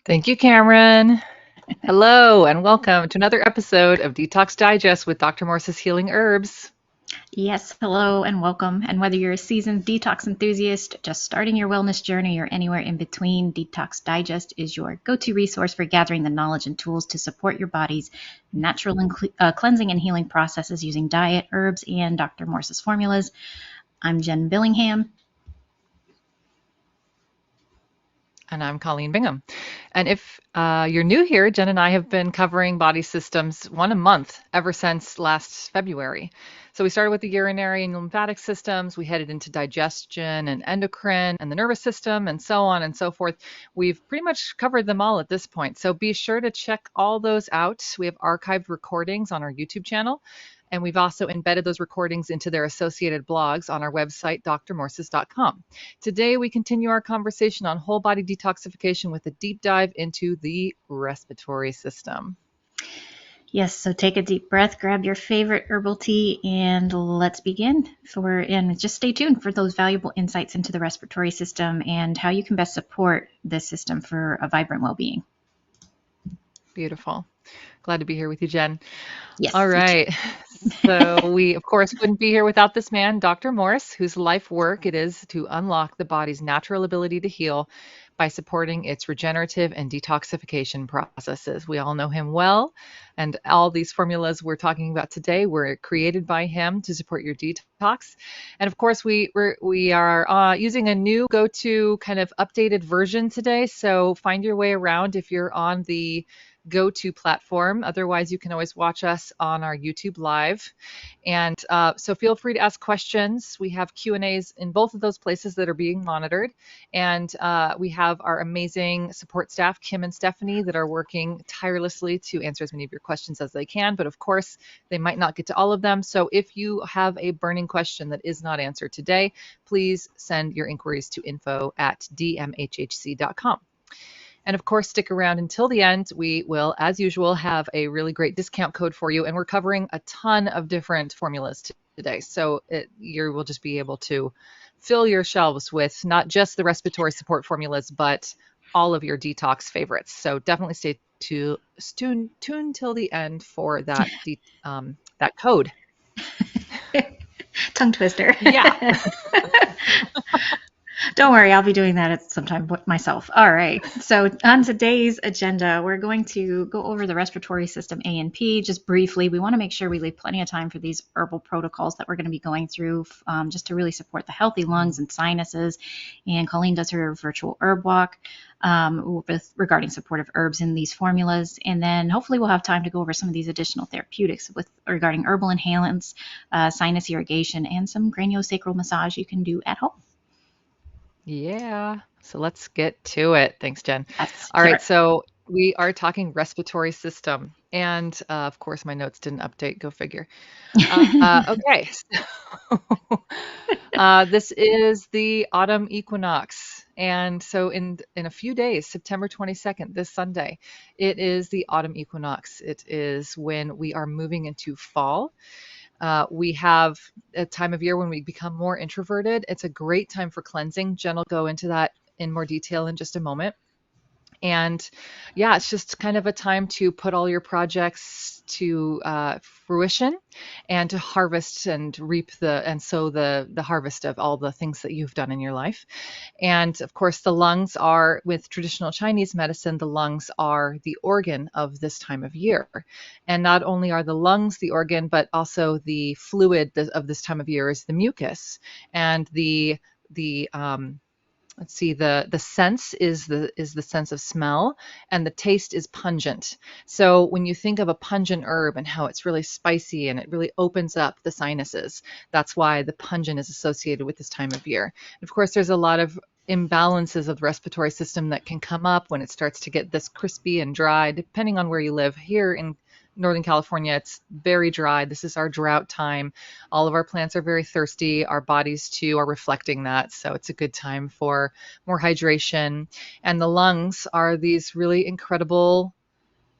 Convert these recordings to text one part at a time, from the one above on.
Thank you, Cameron. Hello, and welcome to another episode of Detox Digest with Dr. Morse's Healing Herbs. Yes, hello and welcome. And whether you're a seasoned detox enthusiast, just starting your wellness journey, or anywhere in between, Detox Digest is your go-to resource for gathering the knowledge and tools to support your body's natural cleansing and healing processes using diet, herbs, and Dr. Morse's formulas. I'm Jenn Billingham. And I'm Colleen Bingham. And if you're new here, Jen and I have been covering body systems one a month ever since last February. So we started with the urinary and lymphatic systems. We headed into digestion and endocrine and the nervous system and so on and so forth. We've pretty much covered them all at this point. So be sure to check all those out. We have archived recordings on our YouTube channel. And we've also embedded those recordings into their associated blogs on our website, drmorses.com. Today, we continue our conversation on whole body detoxification with a deep dive into the respiratory system. Yes, so take a deep breath, grab your favorite herbal tea, and let's begin. And just stay tuned for those valuable insights into the respiratory system and how you can best support this system for a vibrant well-being. Beautiful. Glad to be here with you, Jen. Yes. All right. So we, of course, wouldn't be here without this man, Dr. Morse, whose life work it is to unlock the body's natural ability to heal by supporting its regenerative and detoxification processes. We all know him well, and all these formulas we're talking about today were created by him to support your detox. And of course, we are using a new go-to kind of updated version today. So find your way around if you're on the go-to platform. Otherwise, you can always watch us on our YouTube live. And so feel free to ask questions. We have Q&As in both of those places that are being monitored. And we have our amazing support staff, Kim and Stephanie, that are working tirelessly to answer as many of your questions as they can. But of course, they might not get to all of them. So if you have a burning question that is not answered today, please send your inquiries to info@dmhhc.com. And of course, stick around until the end. We will, as usual, have a really great discount code for you. And we're covering a ton of different formulas today. So you will just be able to fill your shelves with not just the respiratory support formulas, but all of your detox favorites. So definitely stay tuned till the end for that, that code. Tongue twister. Yeah. Don't worry, I'll be doing that at some time myself. All right. So on today's agenda, we're going to go over the respiratory system A&P just briefly. We want to make sure we leave plenty of time for these herbal protocols that we're going to be going through just to really support the healthy lungs and sinuses. And Colleen does her virtual herb walk regarding supportive herbs in these formulas. And then hopefully we'll have time to go over some of these additional therapeutics regarding herbal inhalants, sinus irrigation, and some craniosacral massage you can do at home. Yeah. So let's get to it. Thanks, Jen. That's All right. sure. So we are talking respiratory system. And of course, my notes didn't update. Go figure. Okay. So, this is the autumn equinox. And so in a few days, September 22nd, this Sunday, it is the autumn equinox. It is when we are moving into fall. We have a time of year when we become more introverted. It's a great time for cleansing. Jen will go into that in more detail in just a moment. And yeah, it's just kind of a time to put all your projects to fruition and to harvest and reap and sow the harvest of all the things that you've done in your life. And of course, the lungs are, with traditional Chinese medicine, the lungs are the organ of this time of year. And not only are the lungs the organ, but also the fluid of this time of year is the mucus. And the let's see, the sense is the sense of smell, and the taste is pungent. So when you think of a pungent herb and how it's really spicy and it really opens up the sinuses, that's why the pungent is associated with this time of year. And of course, there's a lot of imbalances of the respiratory system that can come up when it starts to get this crispy and dry, depending on where you live. Here in Northern California, it's very dry. This is our drought time. All of our plants are very thirsty. Our bodies too are reflecting that. So it's a good time for more hydration. And the lungs are these really incredible,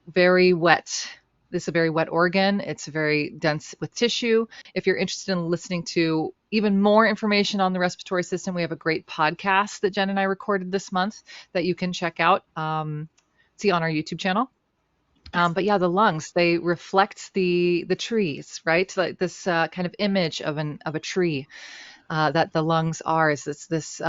very wet. This is a very wet organ. It's very dense with tissue. If you're interested in listening to even more information on the respiratory system, we have a great podcast that Jen and I recorded this month that you can check out. see on our YouTube channel. Yes. But yeah, the lungs, they reflect the trees, right? Like this kind of image of a tree that the lungs are is this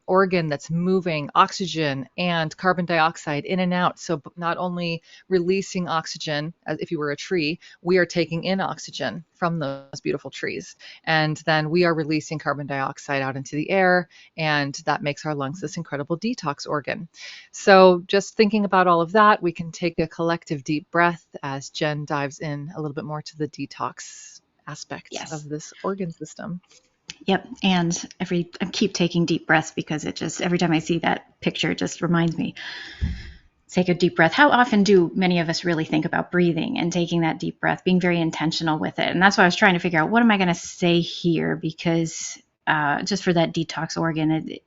organ that's moving oxygen and carbon dioxide in and out. So not only releasing oxygen, as if you were a tree, we are taking in oxygen from those beautiful trees. And then we are releasing carbon dioxide out into the air, and that makes our lungs this incredible detox organ. So just thinking about all of that, we can take a collective deep breath as Jenn dives in a little bit more to the detox aspect Yes. of this organ system. Yep. And I keep taking deep breaths because it just, every time I see that picture, it just reminds me, take a deep breath. How often do many of us really think about breathing and taking that deep breath, being very intentional with it? And that's why I was trying to figure out, what am I going to say here? Because just for that detox organ,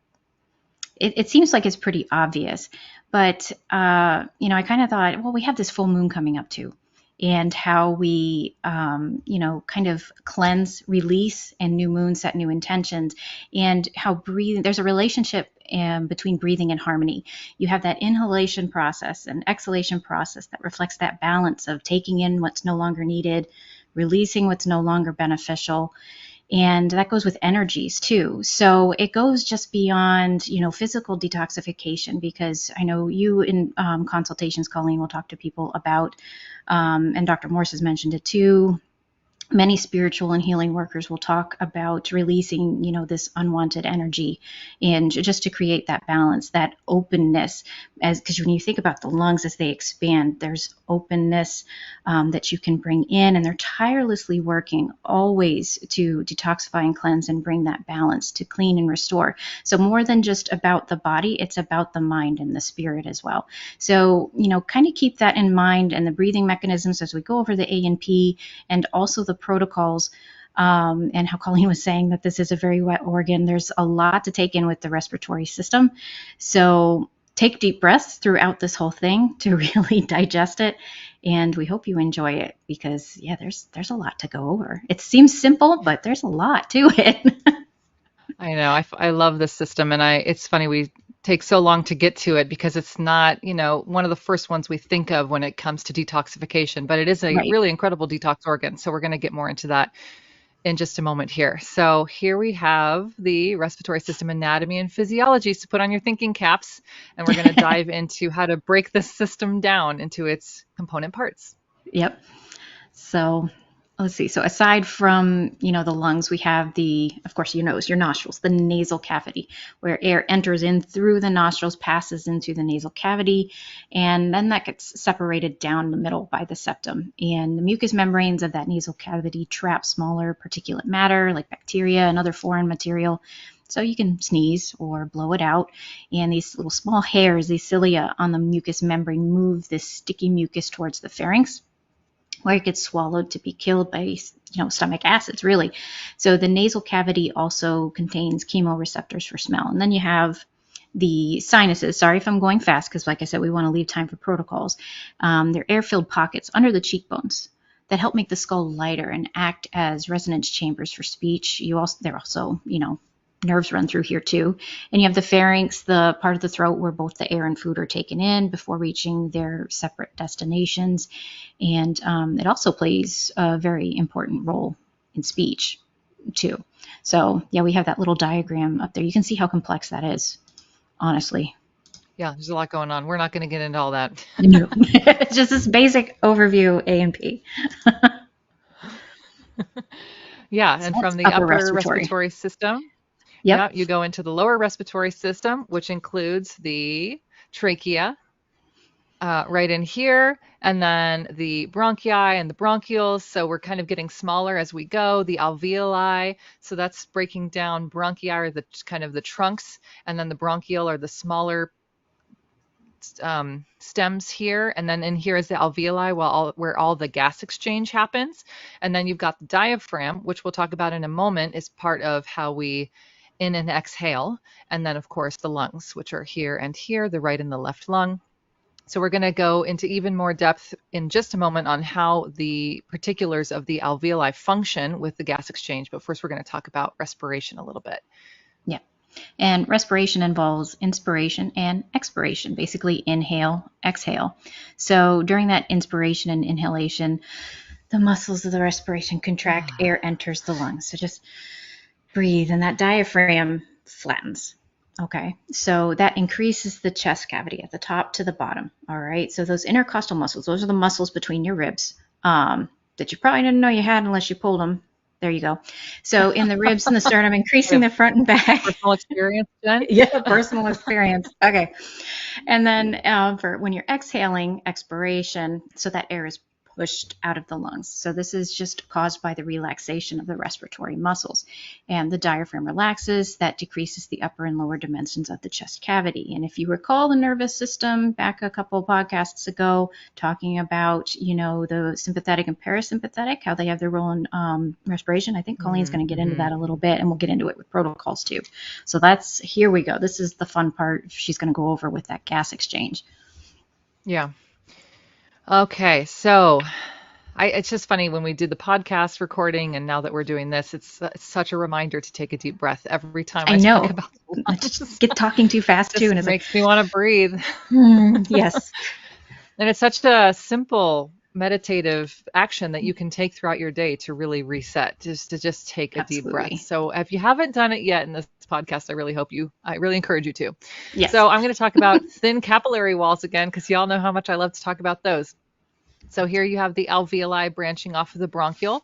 it seems like it's pretty obvious. But, I kind of thought, well, we have this full moon coming up too, and how we, kind of cleanse, release, and new moon set new intentions, and how breathing, there's a relationship between breathing and harmony. You have that inhalation process and exhalation process that reflects that balance of taking in what's no longer needed, releasing what's no longer beneficial. And that goes with energies too. So it goes just beyond, physical detoxification, because I know you in consultations, Colleen, will talk to people about, and Dr. Morse has mentioned it too, many spiritual and healing workers will talk about releasing, this unwanted energy, and just to create that balance, that openness, because when you think about the lungs as they expand, there's openness that you can bring in, and they're tirelessly working always to detoxify and cleanse and bring that balance to clean and restore. So more than just about the body, it's about the mind and the spirit as well. So, kind of keep that in mind, and the breathing mechanisms as we go over the A&P, and also the protocols, and how Colleen was saying that this is a very wet organ. There's a lot to take in with the respiratory system. So take deep breaths throughout this whole thing to really digest it. And we hope you enjoy it, because there's a lot to go over. It seems simple, but there's a lot to it. I know. I love this system, and it's funny we take so long to get to it because it's not, one of the first ones we think of when it comes to detoxification, but it is a Right. really incredible detox organ. So we're going to get more into that in just a moment here. So here we have the respiratory system anatomy and physiology. So put on your thinking caps, and we're going to dive into how to break this system down into its component parts. Yep. So let's see. So aside from, the lungs, we have of course, your nose, your nostrils, the nasal cavity, where air enters in through the nostrils, passes into the nasal cavity, and then that gets separated down the middle by the septum. And the mucous membranes of that nasal cavity trap smaller particulate matter like bacteria and other foreign material. So you can sneeze or blow it out. And these little small hairs, these cilia on the mucous membrane, move this sticky mucus towards the pharynx, where it gets swallowed to be killed by, stomach acids, really. So the nasal cavity also contains chemoreceptors for smell. And then you have the sinuses. Sorry if I'm going fast, because like I said, we want to leave time for protocols. They're air-filled pockets under the cheekbones that help make the skull lighter and act as resonance chambers for speech. They're also, nerves run through here too. And you have the pharynx, the part of the throat where both the air and food are taken in before reaching their separate destinations. And it also plays a very important role in speech too. So yeah, we have that little diagram up there. You can see how complex that is, honestly. Yeah, there's a lot going on. We're not going to get into all that. No. It's just this basic overview A&P. Yeah, So and that's from the upper upper respiratory. respiratory system, yeah, Yep. you go into the lower respiratory system, which includes the trachea, right in here, and then the bronchi and the bronchioles. So we're kind of getting smaller as we go. The alveoli, so that's breaking down. Bronchi are the kind of the trunks, and then the bronchiole are the smaller stems here, and then in here is the alveoli, where all the gas exchange happens. And then you've got the diaphragm, which we'll talk about in a moment, is part of how we in and exhale. And then, of course, the lungs, which are here and here, the right and the left lung. So we're going to go into even more depth in just a moment on how the particulars of the alveoli function with the gas exchange. But first, we're going to talk about respiration a little bit. Yeah. And respiration involves inspiration and expiration, basically inhale, exhale. So during that inspiration and inhalation, the muscles of the respiration contract, air enters the lungs. So just breathe, and that diaphragm flattens. Okay, so that increases the chest cavity at the top to the bottom. All right, so those intercostal muscles, those are the muscles between your ribs that you probably didn't know you had unless you pulled them. There you go. So in the ribs and the sternum, increasing the front and back. Personal experience, Jen? Yeah, personal experience. Okay. And then for when you're exhaling, expiration, so that air is pushed out of the lungs. So this is just caused by the relaxation of the respiratory muscles. And the diaphragm relaxes, that decreases the upper and lower dimensions of the chest cavity. And if you recall the nervous system back a couple of podcasts ago, talking about, the sympathetic and parasympathetic, how they have their role in respiration, I think Colleen's going to get into that a little bit, and we'll get into it with protocols too. So here we go. This is the fun part she's going to go over with that gas exchange. Yeah. Okay, so it's just funny when we did the podcast recording and now that we're doing this, it's such a reminder to take a deep breath every time I know. talk about I just get talking too fast too, and it makes me want to breathe. Yes. And it's such a simple meditative action that you can take throughout your day to really reset, just to take a deep breath. So if you haven't done it yet in this podcast, I really encourage you to. Yes. So I'm going to talk about thin capillary walls again, because y'all know how much I love to talk about those. So here you have the alveoli branching off of the bronchiole.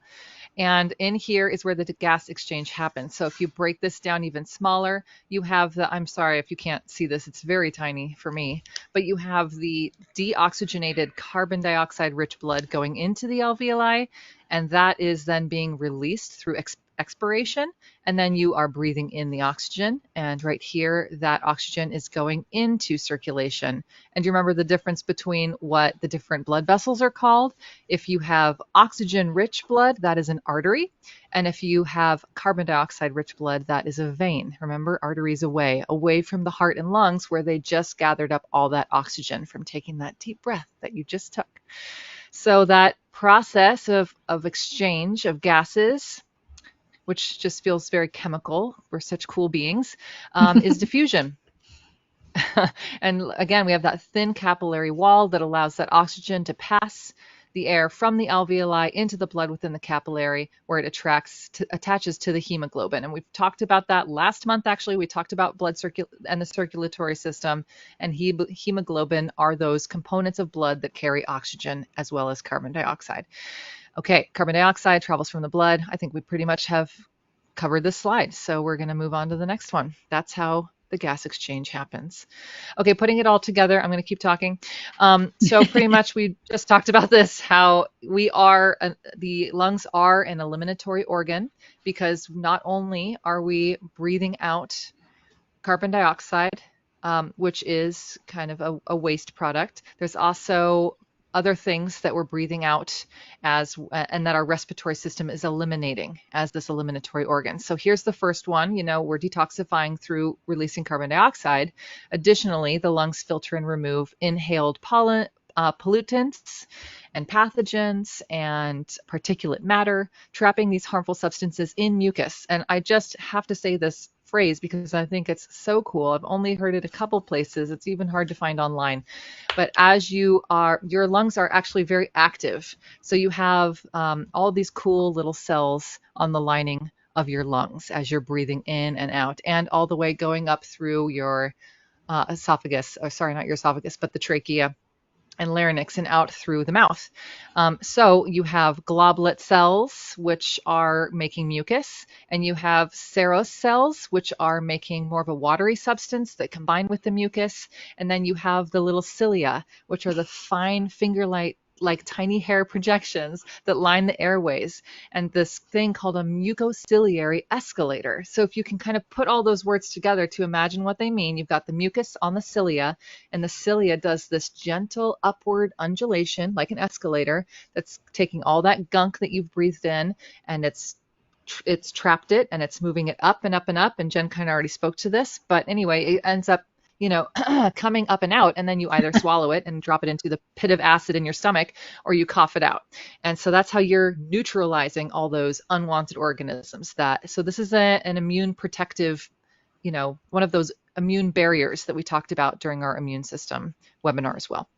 And in here is where the gas exchange happens. So if you break this down even smaller, you have I'm sorry if you can't see this, it's very tiny for me, but you have the deoxygenated carbon dioxide rich blood going into the alveoli, and that is then being released through expiration, and then you are breathing in the oxygen, and right here that oxygen is going into circulation. And you remember the difference between what the different blood vessels are called? If you have oxygen rich blood, that is an artery, and if you have carbon dioxide rich blood, that is a vein. Remember, arteries away from the heart and lungs, where they just gathered up all that oxygen from taking that deep breath that you just took. So that process of exchange of gases, which just feels very chemical, we're such cool beings, is diffusion. And again, we have that thin capillary wall that allows that oxygen to pass the air from the alveoli into the blood within the capillary, where it attaches to the hemoglobin. And we've talked about that last month, actually. We talked about blood and the circulatory system, and hemoglobin are those components of blood that carry oxygen as well as carbon dioxide. Okay, carbon dioxide travels from the blood. I think we pretty much have covered this slide, so we're going to move on to the next one. That's how the gas exchange happens. Okay, putting it all together, I'm going to keep talking. So pretty much we just talked about this, how the lungs are an eliminatory organ, because not only are we breathing out carbon dioxide, which is kind of a waste product, there's also other things that we're breathing out and that our respiratory system is eliminating as this eliminatory organ. So here's the first one. We're detoxifying through releasing carbon dioxide. Additionally, the lungs filter and remove inhaled pollutants and pathogens and particulate matter, trapping these harmful substances in mucus. And I just have to say this phrase because I think it's so cool. I've only heard it a couple places. It's even hard to find online. But your lungs are actually very active. So you have all these cool little cells on the lining of your lungs as you're breathing in and out, and all the way going up through your esophagus, or sorry, not your esophagus, but the trachea and larynx and out through the mouth. So you have globulate cells, which are making mucus, and you have serous cells, which are making more of a watery substance that combine with the mucus. And then you have the little cilia, which are the fine finger-like tiny hair projections that line the airways, and this thing called a mucociliary escalator. So if you can kind of put all those words together to imagine what they mean, you've got the mucus on the cilia, and the cilia does this gentle upward undulation like an escalator that's taking all that gunk that you've breathed in, and it's trapped it, and it's moving it up and up and up. And Jen kind of already spoke to this, but anyway, it ends up coming up and out, and then you either swallow it and drop it into the pit of acid in your stomach, or you cough it out. And so that's how you're neutralizing all those unwanted organisms. So this is an immune protective, one of those immune barriers that we talked about during our immune system webinar as well.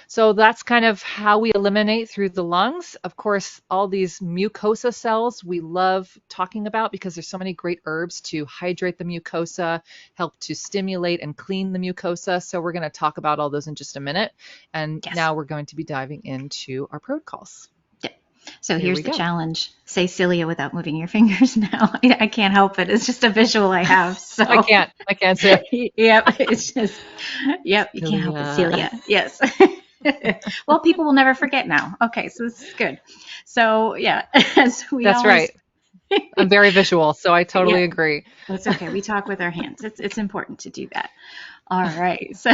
So that's kind of how we eliminate through the lungs. Of course, all these mucosa cells we love talking about because there's so many great herbs to hydrate the mucosa, help to stimulate and clean the mucosa. So we're going to talk about all those in just a minute. And now we're going to be diving into our protocols. So here's the challenge. Say cilia without moving your fingers now. I can't help it. It's just a visual I have. So I can't say it. Yep. It's just, yep. You can't help it. Cilia. Yes. Well, people will never forget now. Okay. So this is good. So yeah, as we That's right. I'm very visual, so I totally agree. That's okay. We talk with our hands. It's important to do that. All right. So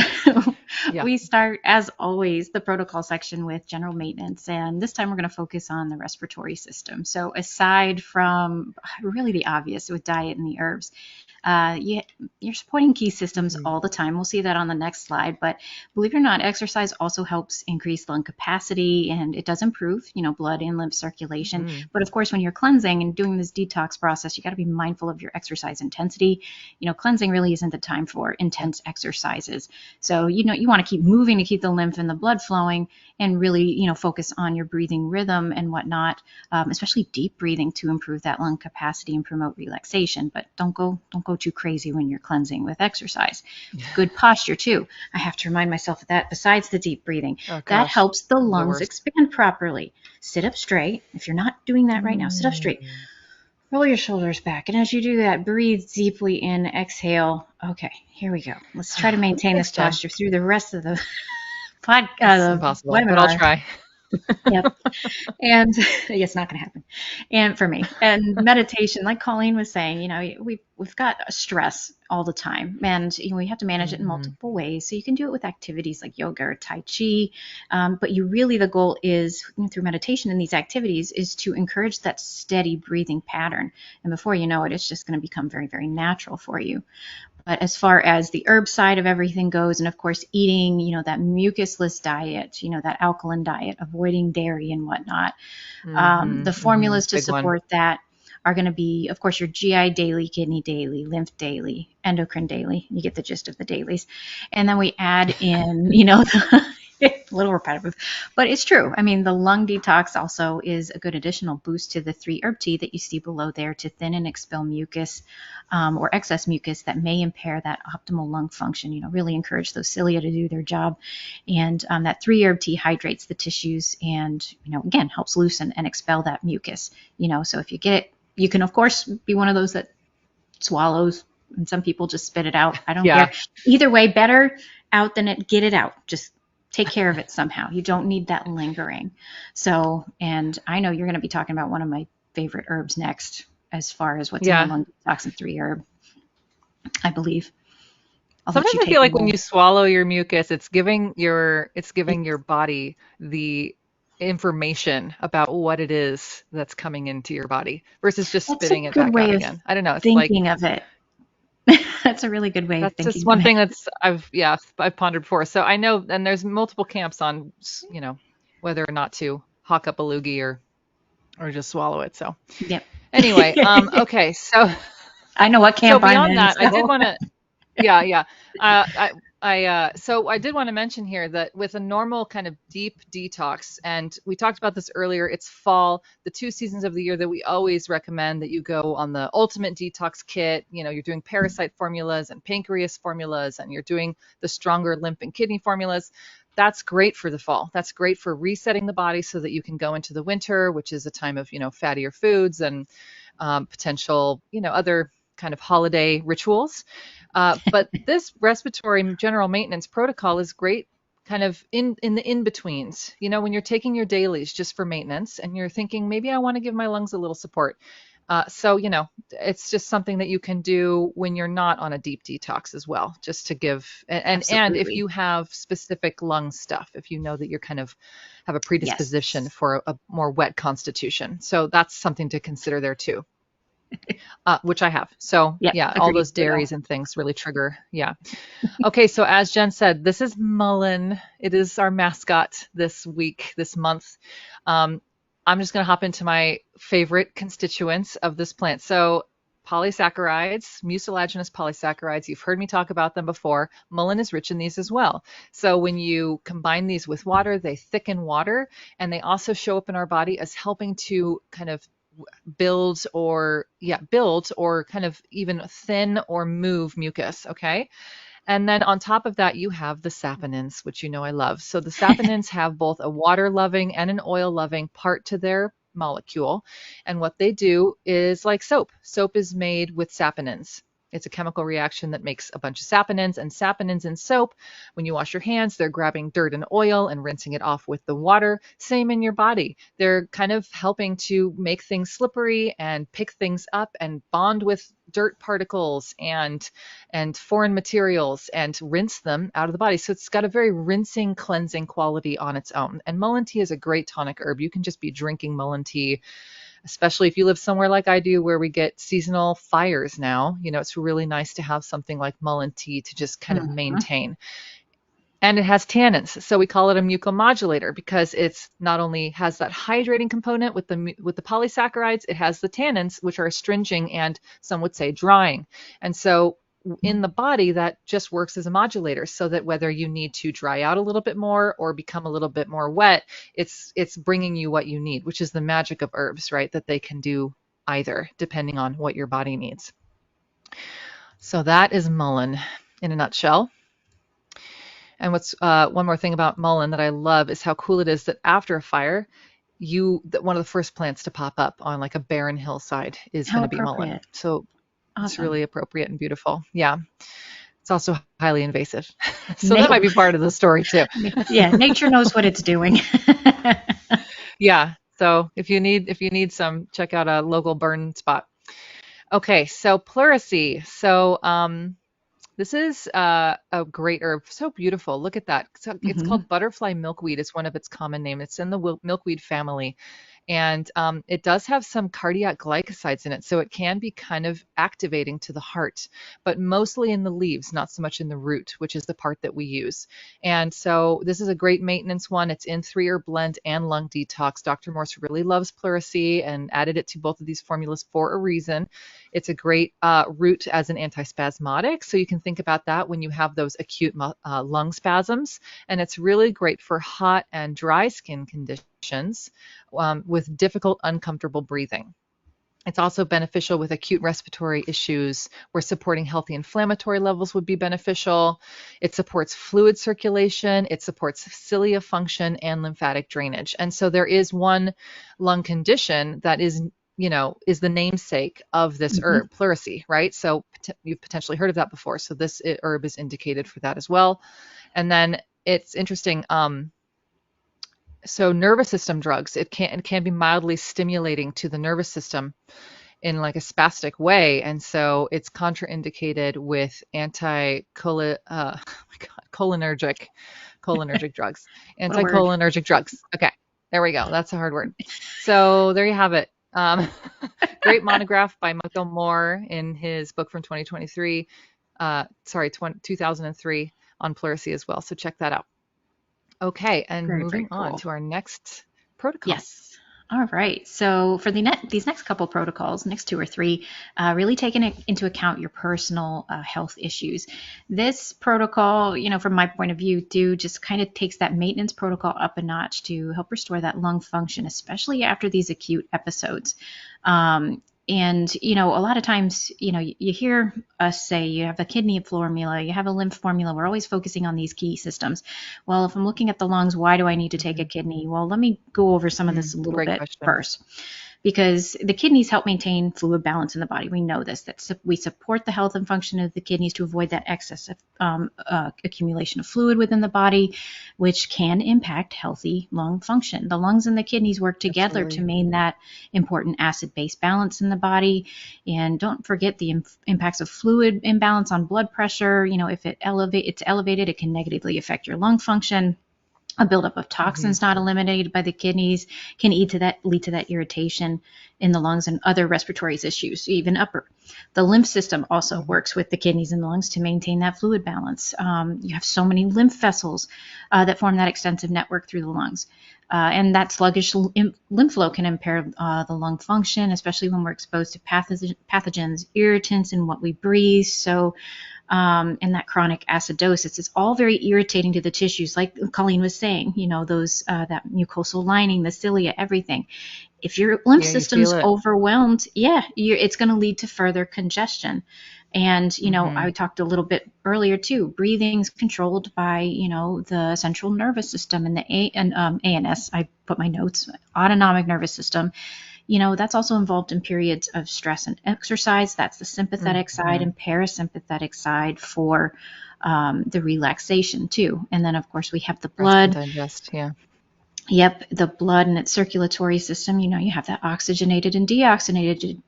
we start, as always, the protocol section with general maintenance. And this time we're going to focus on the respiratory system. So aside from really the obvious with diet and the herbs, you're supporting key systems all the time. We'll see that on the next slide. But believe it or not, exercise also helps increase lung capacity, and it does improve, blood and lymph circulation. But of course, when you're cleansing and doing this detox process, you got to be mindful of your exercise intensity. Cleansing really isn't the time for intense exercises. So, you want to keep moving to keep the lymph and the blood flowing, and really, focus on your breathing rhythm and whatnot, especially deep breathing to improve that lung capacity and promote relaxation. But don't go too crazy when you're cleansing with exercise. Good posture too. I have to remind myself of that besides the deep breathing. That helps the lungs expand properly. Sit up straight. If you're not doing that right now, sit up straight. Roll your shoulders back. And as you do that, breathe deeply in, exhale. Okay, here we go. Let's try to maintain this posture through the rest of the podcast. Impossible, but I'll try. Yep. And it's not going to happen. And for me, and meditation, like Colleen was saying, we've got stress all the time, and we have to manage it in multiple ways. So you can do it with activities like yoga or tai chi, but the goal is through meditation and these activities is to encourage that steady breathing pattern. And before you know it, it's just going to become very, very natural for you. But as far as the herb side of everything goes, and of course eating, that mucusless diet, that alkaline diet, avoiding dairy and whatnot, the formulas to support that are going to be, of course, your GI daily, kidney daily, lymph daily, endocrine daily. You get the gist of the dailies. And then we add in, a little repetitive, but it's true. I mean, the lung detox also is a good additional boost to the 3 herb tea that you see below there to thin and expel mucus or excess mucus that may impair that optimal lung function. Really encourage those cilia to do their job. And that 3 herb tea hydrates the tissues and, again, helps loosen and expel that mucus. So if you get it, you can, of course, be one of those that swallows, and some people just spit it out. I don't care. Either way, better out than get it out. Just take care of it somehow. You don't need that lingering. So, and I know you're going to be talking about one of my favorite herbs next, as far as what's in the lung detox and 3 herb, I believe. Sometimes I feel like when you swallow your mucus, it's giving your body the information about what it is that's coming into your body versus just spitting it back out again. I don't know. It's thinking of it. That's a really good way of thinking. That's just one thing that's I've pondered before. So I know, and there's multiple camps on, whether or not to hawk up a loogie or just swallow it. So anyway, okay. So I know what camp I'm in. That, I did want to, so I did want to mention here that with a normal kind of deep detox, and we talked about this earlier, it's fall, the 2 seasons of the year that we always recommend that you go on the ultimate detox kit. You're doing parasite formulas and pancreas formulas, and you're doing the stronger lymph and kidney formulas. That's great for the fall. That's great for resetting the body so that you can go into the winter, which is a time of, fattier foods and potential, other kind of holiday rituals. But this respiratory general maintenance protocol is great kind of in the in-betweens, when you're taking your dailies just for maintenance and you're thinking, maybe I want to give my lungs a little support. So, it's just something that you can do when you're not on a deep detox as well, just to give, and if you have specific lung stuff, if you know that you're kind of have a predisposition for a more wet constitution. So that's something to consider there too. Which I have. So all those dairies and things really trigger. Okay. So as Jenn said, this is mullein. It is our mascot this month. I'm just going to hop into my favorite constituents of this plant. So polysaccharides, mucilaginous polysaccharides. You've heard me talk about them before. Mullein is rich in these as well. So when you combine these with water, they thicken water, and they also show up in our body as helping to kind of build or kind of even thin or move mucus. Okay. And then on top of that, you have the saponins, which you know I love. So the saponins have both a water loving and an oil loving part to their molecule. And what they do is like soap. Soap is made with saponins. It's a chemical reaction that makes a bunch of saponins, and saponins in soap, when you wash your hands, they're grabbing dirt and oil and rinsing it off with the water. Same in your body. They're kind of helping to make things slippery and pick things up and bond with dirt particles and foreign materials and rinse them out of the body. So it's got a very rinsing, cleansing quality on its own. And mullein tea is a great tonic herb. You can just be drinking mullein tea, especially if you live somewhere like I do where we get seasonal fires now. You know, it's really nice to have something like mullein tea to just kind of maintain. And it has tannins, so we call it a mucomodulator because it's not only has that hydrating component with the polysaccharides, it has the tannins, which are astringing and some would say drying. And so in the body, that just works as a modulator, so that whether you need to dry out a little bit more or become a little bit more wet, it's bringing you what you need, which is the magic of herbs, right? That they can do either depending on what your body needs. So that is mullein in a nutshell. And what's one more thing about mullein that I love is how cool it is that after a fire, one of the first plants to pop up on like a barren hillside is going to be mullein. So awesome. It's really appropriate and beautiful. Yeah. It's also highly invasive. So that might be part of the story too. Yeah, nature knows what it's doing. Yeah. So if you need some, check out a local burn spot. Okay, so pleurisy. So this is a great herb. So beautiful. Look at that. So it's called butterfly milkweed. It's one of its common name. It's in the milkweed family. And it does have some cardiac glycosides in it, so it can be kind of activating to the heart, but mostly in the leaves, not so much in the root, which is the part that we use. And so this is a great maintenance one. It's in 3-herb blend and lung detox. Dr. Morse really loves pleurisy and added it to both of these formulas for a reason. It's a great root as an antispasmodic, so you can think about that when you have those acute lung spasms. And it's really great for hot and dry skin conditions with difficult, uncomfortable breathing. It's also beneficial with acute respiratory issues where supporting healthy inflammatory levels would be beneficial. It supports fluid circulation. It supports cilia function and lymphatic drainage. And so there is one lung condition that is the namesake of this herb, pleurisy, right? So you've potentially heard of that before. So this herb is indicated for that as well. And then it's interesting. So nervous system drugs, it can be mildly stimulating to the nervous system in like a spastic way. And so it's contraindicated with cholinergic drugs. Anticholinergic drugs. Okay, there we go. That's a hard word. So there you have it. Great monograph by Michael Moore in his book from 2003 on pleurisy as well. So check that out. Okay, and moving on to our next protocol. Yes. All right. So for these next couple protocols, next 2 or 3, really taking into account your personal health issues. This protocol, from my point of view, just kind of takes that maintenance protocol up a notch to help restore that lung function, especially after these acute episodes. And, a lot of times, you hear us say you have a kidney formula, you have a lymph formula. We're always focusing on these key systems. Well, if I'm looking at the lungs, why do I need to take a kidney? Well, let me go over some of this a little bit first. Because the kidneys help maintain fluid balance in the body. We know this, that we support the health and function of the kidneys to avoid that excess accumulation of fluid within the body, which can impact healthy lung function. The lungs and the kidneys work together to maintain that important acid-base balance in the body. And don't forget the impacts of fluid imbalance on blood pressure. If it's elevated, it can negatively affect your lung function. A buildup of Hmm. toxins not eliminated by the kidneys can lead to that irritation in the lungs and other respiratory issues, even upper. The lymph system also Hmm. works with the kidneys and the lungs to maintain that fluid balance. You have so many lymph vessels that form that extensive network through the lungs. And that sluggish lymph flow can impair the lung function, especially when we're exposed to pathogens, irritants in what we breathe. So and that chronic acidosis. It's all very irritating to the tissues, like Colleen was saying, those that mucosal lining, the cilia, everything. If your lymph Yeah, you feel system's it. overwhelmed, it's going to lead to further congestion. And, Hmm. I talked a little bit earlier too. Breathing's controlled by, the central nervous system and the ANS. I put my notes, autonomic nervous system. That's also involved in periods of stress and exercise. That's the sympathetic side Hmm. and parasympathetic side for the relaxation too. And then, of course, we have the Rest and blood. digest. Yeah. Yep, the blood and its circulatory system. You have that oxygenated and deoxygenated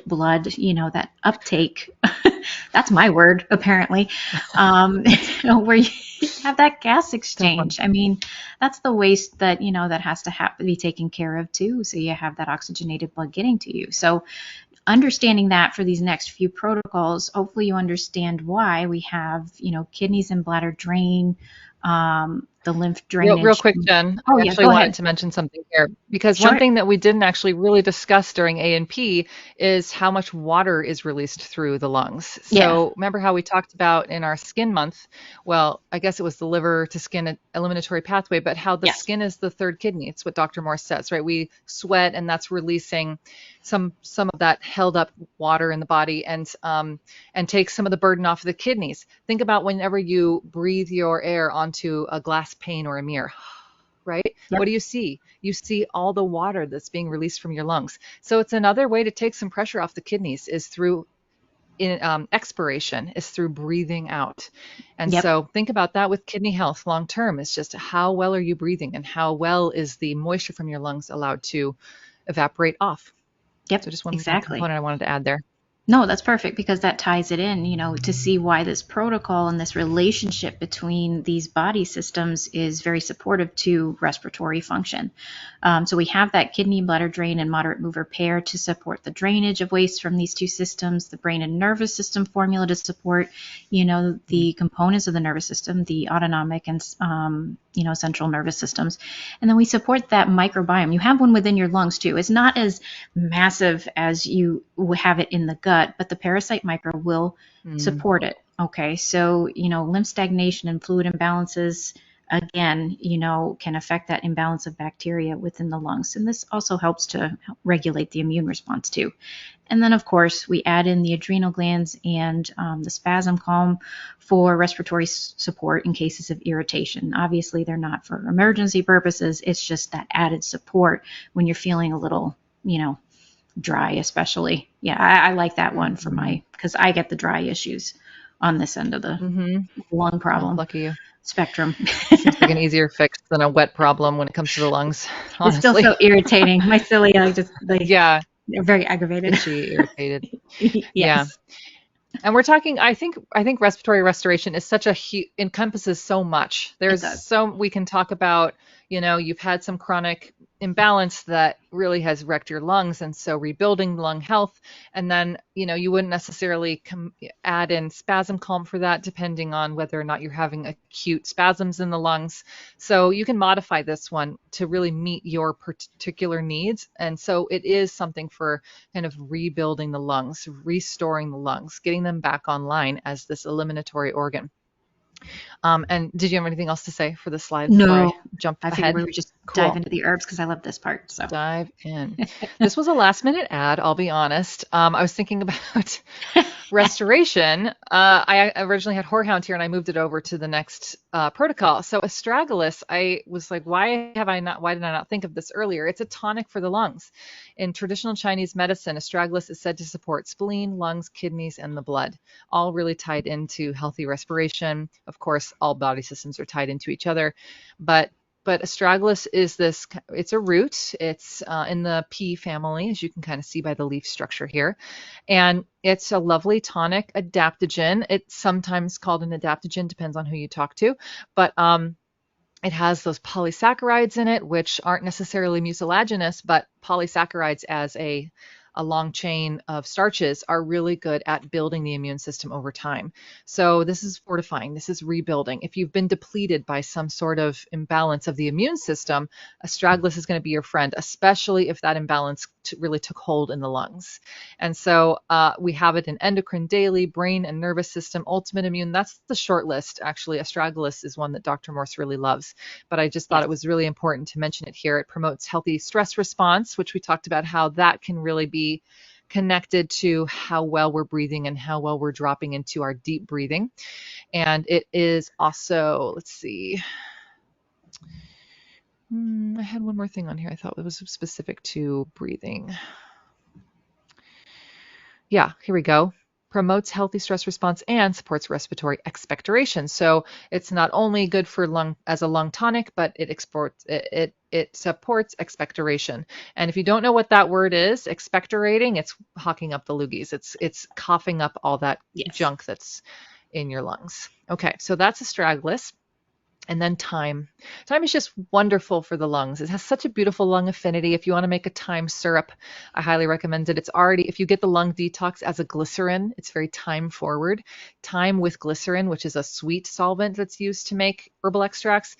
blood. That uptake. That's my word, apparently. Where you have that gas So fun. exchange. I mean, that's the waste that that has to be taken care of too. So you have that oxygenated blood getting to you. So understanding that for these next few protocols, hopefully you understand why we have kidneys and bladder drain, the lymph Real drainage. quick, Jen, Oh I yeah, actually go ahead. wanted to mention something here because one Sure. thing that we didn't actually really discuss during A&P is how much water is released through the lungs. Yeah. So remember how we talked about in our skin month, well, I guess it was the liver to skin eliminatory pathway, but how the Yes. skin is the third kidney. It's what Dr. Morse says, right? We sweat and that's releasing some of that held up water in the body and take some of the burden off of the kidneys. Think about whenever you breathe your air onto a glass pane or a mirror, right? What Yep. do you see? You see all the water that's being released from your lungs. So it's another way to take some pressure off the kidneys is through expiration, is through breathing out. And Yep. so think about that with kidney health long term. It's just how well are you breathing and how well is the moisture from your lungs allowed to evaporate off. So Yep. just one more Exactly. component I wanted to add there. No, that's perfect because that ties it in, to see why this protocol and this relationship between these body systems is very supportive to respiratory function. So we have that kidney bladder drain and moderate mover pair to support the drainage of waste from these two systems, the brain and nervous system formula to support, the components of the nervous system, the autonomic and, central nervous systems. And then we support that microbiome. You have one within your lungs too. It's not as massive as you have it in the gut, but the parasite microbe will Mm. support it. Okay, so lymph stagnation and fluid imbalances again, can affect that imbalance of bacteria within the lungs, and this also helps to regulate the immune response too. And then, of course, we add in the adrenal glands and the spasm calm for respiratory support in cases of irritation. Obviously, they're not for emergency purposes. It's just that added support when you're feeling a little, dry, especially. Yeah, I like that one for Mm-hmm. because I get the dry issues on this end of the Mm-hmm. lung Oh, problem lucky you. spectrum. Seems like an easier fix than a wet problem when it comes to the lungs, It's still honestly. so irritating. My cilia just Yeah, they're very aggravated. itchy, irritated. Yeah. Yes, And we're talking, I think respiratory restoration is such a encompasses so much. it There's does. so we can talk about, you've had some chronic imbalance that really has wrecked your lungs, and so rebuilding lung health, and then, you wouldn't necessarily add in spasm calm for that, depending on whether or not you're having acute spasms in the lungs. So you can modify this one to really meet your particular needs. And so it is something for kind of rebuilding the lungs, restoring the lungs, getting them back online as this eliminatory organ. And did you have anything else to say for this slide before I No, jump I figured ahead? we would just dive Cool. into the herbs because I love this part. So, Dive in. This was a last minute ad, I'll be honest. I was thinking about restoration. I originally had Horehound here and I moved it over to the next protocol. So astragalus, I was like, why did I not think of this earlier? It's a tonic for the lungs. In traditional Chinese medicine, astragalus is said to support spleen, lungs, kidneys, and the blood, all really tied into healthy respiration. Of course, all body systems are tied into each other, but astragalus is it's a root. It's in the pea family, as you can kind of see by the leaf structure here. And it's a lovely tonic adaptogen. It's sometimes called an adaptogen, depends on who you talk to. But It has those polysaccharides in it, which aren't necessarily mucilaginous, but polysaccharides as a long chain of starches are really good at building the immune system over time. So this is fortifying, this is rebuilding. If you've been depleted by some sort of imbalance of the immune system, astragalus is going to be your friend, especially if that imbalance really took hold in the lungs. And so we have it in endocrine, daily, brain and nervous system, ultimate immune. That's the short list. Actually, astragalus is one that Dr. Morse really loves, but I just thought Yes. it was really important to mention it here. It promotes healthy stress response, which we talked about how that can really be connected to how well we're breathing and how well we're dropping into our deep breathing. And it is also, let's see, I had one more thing on here I thought it was specific to breathing. Yeah, here we go. Promotes healthy stress response and supports respiratory expectoration. So it's not only good for lung as a lung tonic, but it supports expectoration. And if you don't know what that word is, expectorating, it's hawking up the loogies. It's coughing up all that Yes. junk that's in your lungs. Okay, so that's astragalus. And then thyme. Thyme is just wonderful for the lungs. It has such a beautiful lung affinity. If you want to make a thyme syrup, I highly recommend it. It's already, if you get the lung detox as a glycerin, it's very thyme forward. Thyme with glycerin, which is a sweet solvent that's used to make herbal extracts.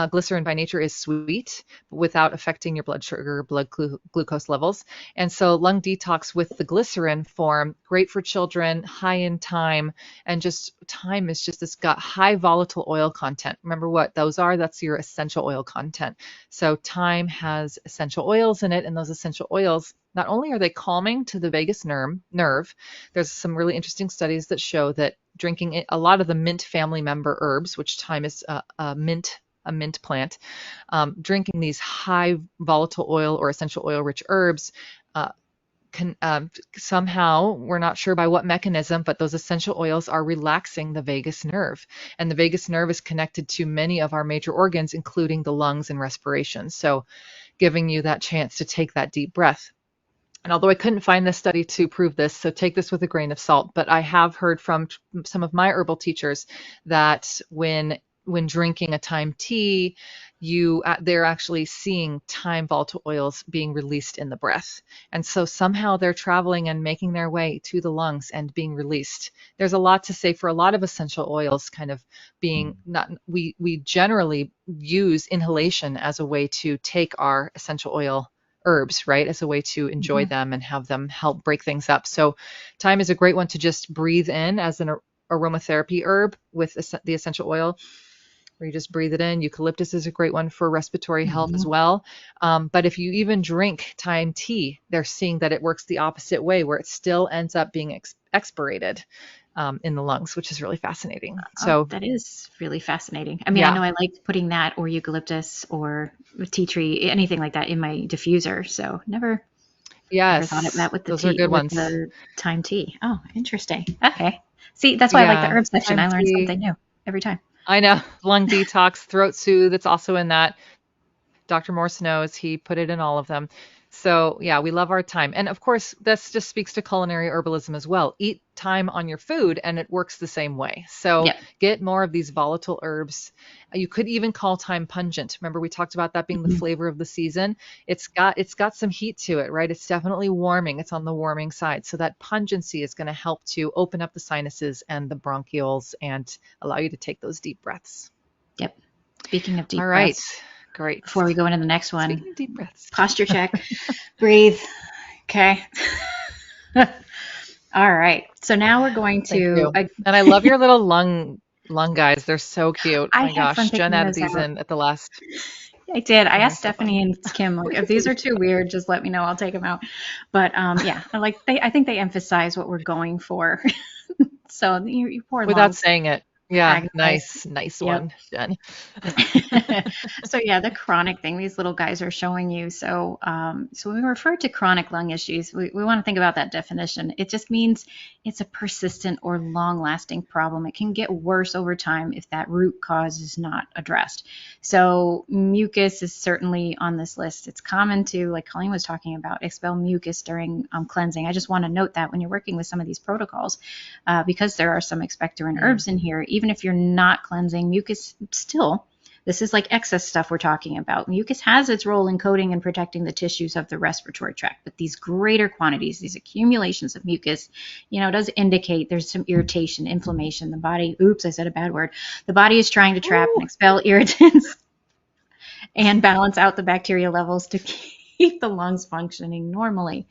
Glycerin by nature is sweet without affecting your blood sugar, glucose levels. And so lung detox with the glycerin form, great for children, high in thyme, and just thyme is just this got high volatile oil content. Remember what those are? That's your essential oil content. So thyme has essential oils in it, and those essential oils, not only are they calming to the vagus nerve, there's some really interesting studies that show that drinking a lot of the mint family member herbs, which thyme is a mint plant, drinking these high volatile oil or essential oil rich herbs can somehow, we're not sure by what mechanism, but those essential oils are relaxing the vagus nerve. And the vagus nerve is connected to many of our major organs, including the lungs and respiration. So giving you that chance to take that deep breath. And although I couldn't find this study to prove this, so take this with a grain of salt, but I have heard from some of my herbal teachers that when drinking a thyme tea, they're actually seeing thyme volatile oils being released in the breath. And so somehow they're traveling and making their way to the lungs and being released. There's a lot to say for a lot of essential oils kind of being not, we generally use inhalation as a way to take our essential oil herbs, right, as a way to enjoy them and have them help break things up. So thyme is a great one to just breathe in as an aromatherapy herb with the essential oil, where you just breathe it in. Eucalyptus is a great one for respiratory health as well. But if you even drink thyme tea, they're seeing that it works the opposite way, where it still ends up being expirated in the lungs, which is really fascinating. So that is really fascinating. I mean, yeah. I know I like putting that or eucalyptus or tea tree, anything like that in my diffuser. So never thought of that with the those tea, are good with ones. the thyme tea. Oh, interesting. Okay. See, that's why I like the Yeah, herb section. thyme I learn tea. something new every time. I know. Lung detox, throat soothe. It's also in that. Dr. Morse knows, he put it in all of them. So yeah, we love our thyme. And of course, this just speaks to culinary herbalism as well. Eat thyme on your food and it works the same way. So Yep. get more of these volatile herbs. You could even call thyme pungent. Remember we talked about that being the flavor of the season. It's got some heat to it, right? It's definitely warming. It's on the warming side. So that pungency is going to help to open up the sinuses and the bronchioles and allow you to take those deep breaths. Yep. Speaking of deep All right. breaths, Great. before we go into the next one, Speaking of deep breaths. posture check, breathe. Okay. All right. So now we're going Thank to. you. And I love your little lung guys. They're so cute. I My have gosh, fun Jenn picking added those these out. in at the last. I did. I And they're asked so fun. Stephanie and Kim, like, if these are too weird, just let me know. I'll take them out. But yeah, I think they emphasize what we're going for. So you poor Without lungs. saying it. Yeah, Agonize. nice Yep. one, Jenn. So yeah, the chronic thing these little guys are showing you. So so when we refer to chronic lung issues, we want to think about that definition. It just means it's a persistent or long-lasting problem. It can get worse over time if that root cause is not addressed. So mucus is certainly on this list. It's common to, like Colleen was talking about, expel mucus during cleansing. I just want to note that when you're working with some of these protocols, because there are some expectorant herbs in here, even if you're not cleansing, mucus still This is like excess stuff we're talking about. Mucus has its role in coating and protecting the tissues of the respiratory tract, but these greater quantities, these accumulations of mucus, does indicate there's some irritation, inflammation. The body, oops, I said a bad word. The body is trying to trap and Ooh. expel irritants and balance out the bacteria levels to keep the lungs functioning normally.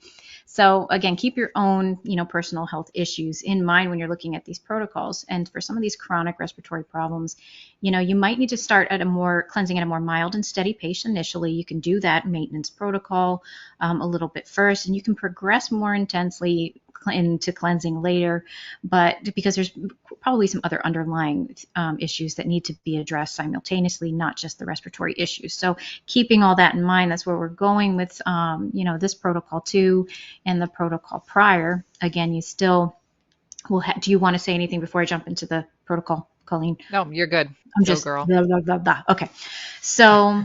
So again, keep your own, personal health issues in mind when you're looking at these protocols. And for some of these chronic respiratory problems, you might need to start at a more cleansing at a more mild and steady pace initially. You can do that maintenance protocol a little bit first, and you can progress more intensely into cleansing later, but because there's probably some other underlying issues that need to be addressed simultaneously, not just the respiratory issues. So keeping all that in mind, that's where we're going with, this protocol too, and the protocol prior. Again, you still will do you want to say anything before I jump into the protocol, Colleen? No, you're good. I'm Go, just girl. blah, blah, blah, blah. Okay. So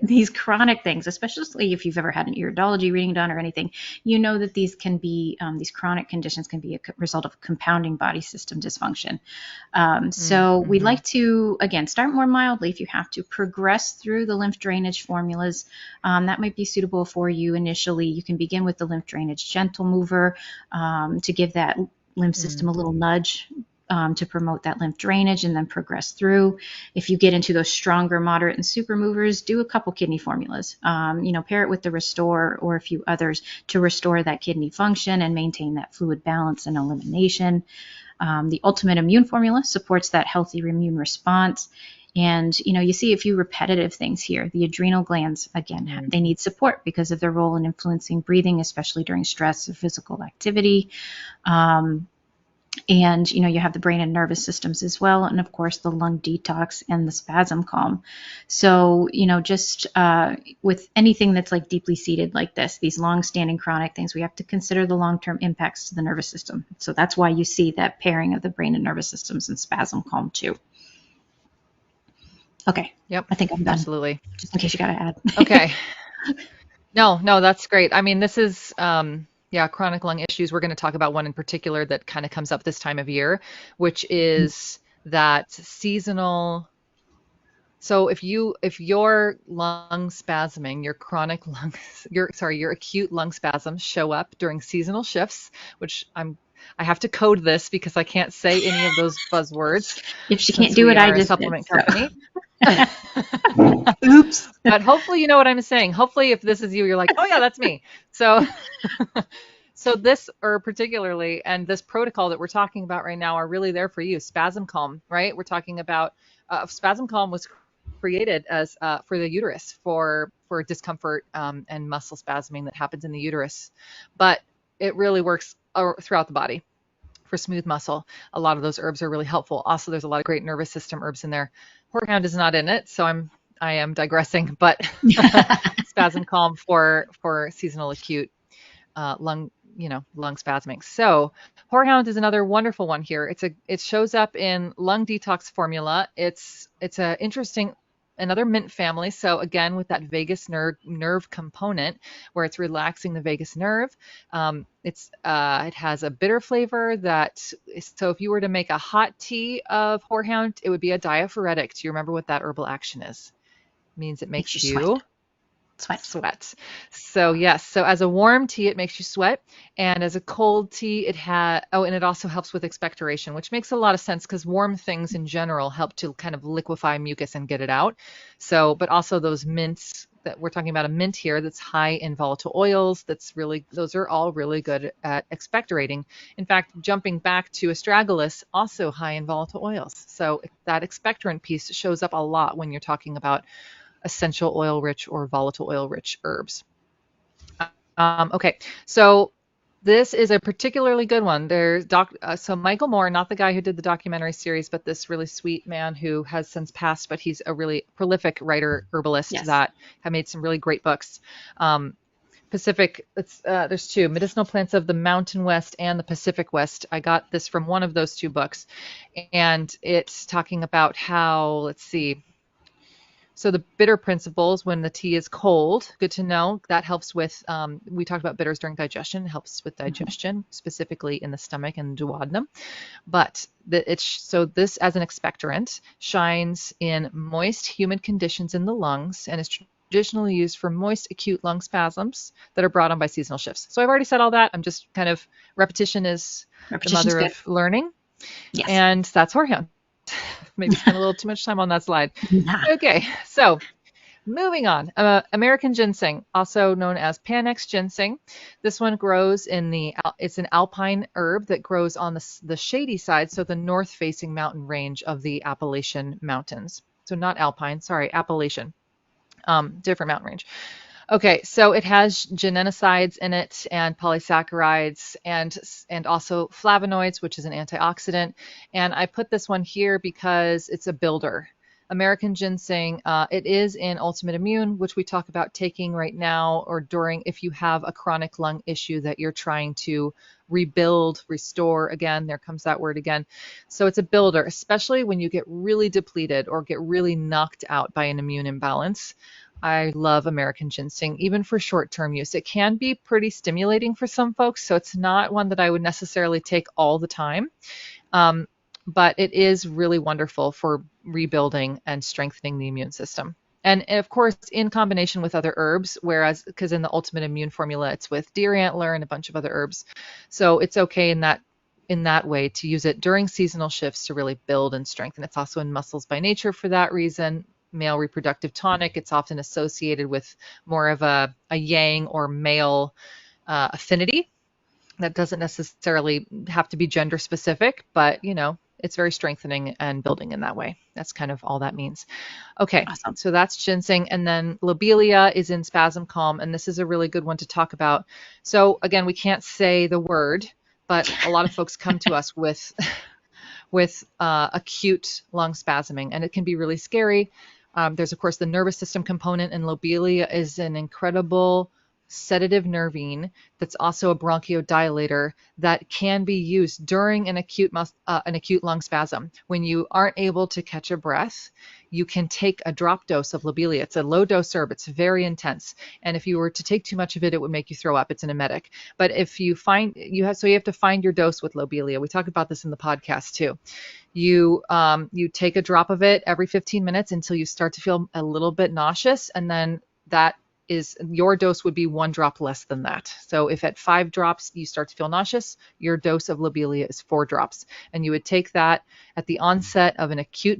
these chronic things, especially if you've ever had an iridology reading done or anything, that these can be, these chronic conditions can be a result of compounding body system dysfunction. So we like to, again, start more mildly if you have to, progress through the lymph drainage formulas. That might be suitable for you initially. You can begin with the lymph drainage gentle mover to give that lymph system a little nudge to promote that lymph drainage, and then progress through. If you get into those stronger, moderate, and super movers, do a couple kidney formulas. Pair it with the Restore or a few others to restore that kidney function and maintain that fluid balance and elimination. The Ultimate Immune formula supports that healthy immune response. And, you see a few repetitive things here. The adrenal glands, again, they need support because of their role in influencing breathing, especially during stress or physical activity. And, you have the brain and nervous systems as well. And of course, the lung detox and the spasm calm. So, just with anything that's like deeply seated like this, these long-standing chronic things, we have to consider the long-term impacts to the nervous system. So that's why you see that pairing of the brain and nervous systems and spasm calm too. Okay. Yep. I think I'm done. Absolutely. Just in case you got to add. Okay. No, that's great. I mean, this is, chronic lung issues. We're going to talk about one in particular that kind of comes up this time of year, which is that seasonal. So if your lung spasming, your chronic lung, your acute lung spasms show up during seasonal shifts, which I have to code this because I can't say any of those buzzwords. If she can't do it, I just supplement did, company. Oops. But hopefully you know what I'm saying. Hopefully if this is you, you're like, oh yeah, that's me. So this, or particularly, and this protocol that we're talking about right now are really there for you. Spasm Calm, right? We're talking about Spasm Calm was created as for the uterus, for discomfort and muscle spasming that happens in the uterus. But it really works throughout the body for smooth muscle. A lot of those herbs are really helpful. Also, there's a lot of great nervous system herbs in there. Horehound is not in it, so I am digressing, but Spasm Calm for seasonal acute lung spasming. So Horehound is another wonderful one here. It shows up in lung detox formula. It's a interesting, another mint family. So again, with that vagus nerve component where it's relaxing the vagus nerve. It has a bitter flavor so if you were to make a hot tea of Horehound, it would be a diaphoretic. Do you remember what that herbal action is? It means it makes you sweat. So yes, so as a warm tea, it makes you sweat, and as a cold tea, and it also helps with expectoration, which makes a lot of sense because warm things in general help to kind of liquefy mucus and get it out. So, but also those mints that we're talking about, a mint here that's high in volatile oils. Those are all really good at expectorating. In fact, jumping back to astragalus, also high in volatile oils. So that expectorant piece shows up a lot when you're talking about essential oil rich or volatile oil rich herbs. Okay, so this is a particularly good one. There's so Michael Moore, not the guy who did the documentary series, but this really sweet man who has since passed, but he's a really prolific writer, herbalist that have made some really great books. Pacific, there's two, Medicinal Plants of the Mountain West and the Pacific West. I got this from one of those two books, and it's talking about how, let's see, So the bitter principles, when the tea is cold, good to know. That helps with, we talked about bitters during digestion, helps with digestion, specifically in the stomach and duodenum. But so this as an expectorant shines in moist, humid conditions in the lungs and is traditionally used for moist, acute lung spasms that are brought on by seasonal shifts. So I've already said all that. I'm just kind of, repetition is the mother good. of learning. Yes. And that's horehound. Maybe spend a little too much time on that slide. Nah. Okay, so moving on. American ginseng, also known as Panax ginseng. This one grows it's an alpine herb that grows on the shady side, so the north-facing mountain range of the Appalachian Mountains. So not alpine, sorry, Appalachian. Different mountain range. Okay, so it has ginenosides in it and polysaccharides and also flavonoids, which is an antioxidant. And I put this one here because it's a builder. American ginseng, it is in Ultimate Immune, which we talk about taking right now or during if you have a chronic lung issue that you're trying to rebuild, restore. Again, there comes that word again. So it's a builder, especially when you get really depleted or get really knocked out by an immune imbalance. I love American ginseng, even for short-term use. It can be pretty stimulating for some folks, so it's not one that I would necessarily take all the time. But it is really wonderful for rebuilding and strengthening the immune system. And of course, in combination with other herbs, because in the Ultimate Immune formula, it's with deer antler and a bunch of other herbs. So it's okay in that way to use it during seasonal shifts to really build and strengthen. It's also in Muscles by Nature for that reason. Male reproductive tonic. It's often associated with more of a yang or male affinity. That doesn't necessarily have to be gender specific, but it's very strengthening and building in that way. That's kind of all that means. Okay, awesome. So that's ginseng. And then lobelia is in spasm calm, and this is a really good one to talk about. So again, we can't say the word, but a lot of folks come to us with acute lung spasming, and it can be really scary. There's, of course, the nervous system component, and lobelia is an incredible sedative nervine that's also a bronchodilator that can be used during an acute lung spasm. When you aren't able to catch a breath, you can take a drop dose of lobelia. It's a low dose herb. It's very intense. And if you were to take too much of it, it would make you throw up. It's an emetic. But if you you have to find your dose with lobelia. We talk about this in the podcast too. You take a drop of it every 15 minutes until you start to feel a little bit nauseous, and then your dose would be 1 drop less than that. So if at 5 drops you start to feel nauseous, your dose of lobelia is 4 drops, and you would take that at the onset of an acute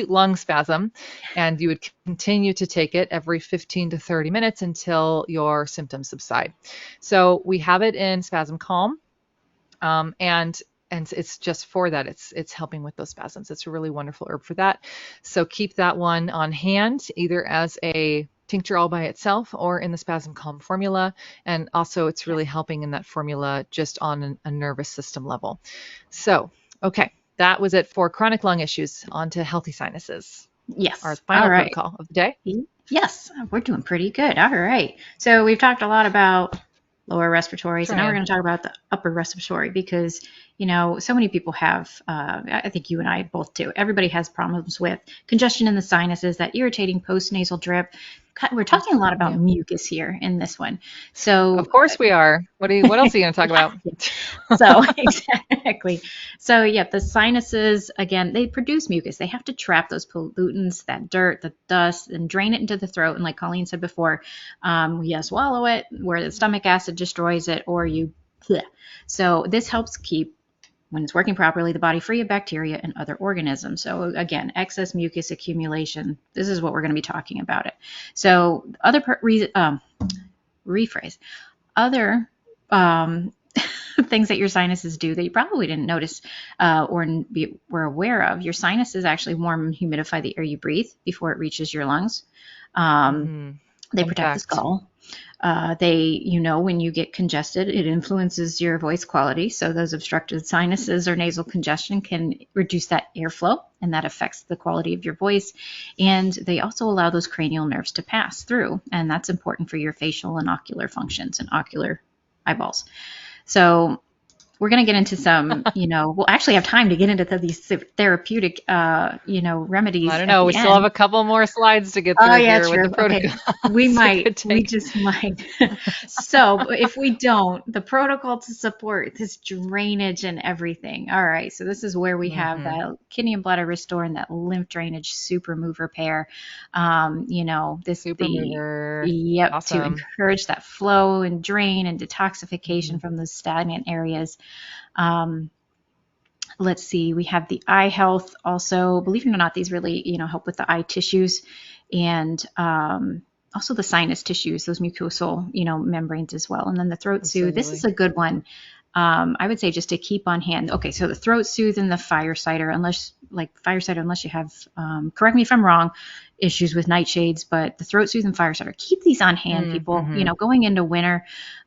lung spasm, and you would continue to take it every 15 to 30 minutes until your symptoms subside. So we have it in spasm calm, and it's just for that. It's helping with those spasms. It's a really wonderful herb for that. So keep that one on hand, either as a tincture all by itself or in the spasm calm formula. And also it's really helping in that formula just on a nervous system level. So, okay, that was it for chronic lung issues. On to healthy sinuses. Yes. Our final protocol of the day. Yes, we're doing pretty good. All right. So we've talked a lot about lower respiratory. So now we're going to talk about the upper respiratory, because, so many people have, I think you and I both do. Everybody has problems with congestion in the sinuses, that irritating postnasal drip. We're talking a lot about mucus here in this one. So of course we are. What else are you going to talk about? So exactly. So the sinuses, again, they produce mucus. They have to trap those pollutants, that dirt, the dust, and drain it into the throat. And like Colleen said before, you swallow it where the stomach acid destroys it, or So this helps keep, when it's working properly, the body free of bacteria and other organisms. So again, excess mucus accumulation, this is what we're going to be talking about it. So other things that your sinuses do that you probably didn't notice or were aware of. Your sinuses actually warm and humidify the air you breathe before it reaches your lungs. They protect the skull. When you get congested, it influences your voice quality. So those obstructed sinuses or nasal congestion can reduce that airflow, and that affects the quality of your voice. And they also allow those cranial nerves to pass through, and that's important for your facial and ocular functions and ocular eyeballs. So we're going to get into some, we'll actually have time to get into these therapeutic, I remedies don't at know. We the still have end. a couple more slides to get Oh, through yeah, here with the true. Okay. protocol. We So it might, could we take. just might. So, but if we don't, the protocol to support this drainage and everything. All right. So this is where we have Hmm. that kidney and bladder restore and that lymph drainage super move repair. Super mover. Yep, to Awesome. encourage that flow and drain and detoxification Mhm. from those stagnant areas. Um, let's see, we have the eye health also. Believe it or not, these really, help with the eye tissues and also the sinus tissues, those mucosal, membranes as well. And then the throat soothe. This is Absolutely. a good one. I would say just to keep on hand. Okay, so the throat soothe and the fire cider, unless you have, correct me if I'm wrong, issues with nightshades, but the throat soothe and fire cider, keep these on hand, people. Mm-hmm. Going into winter.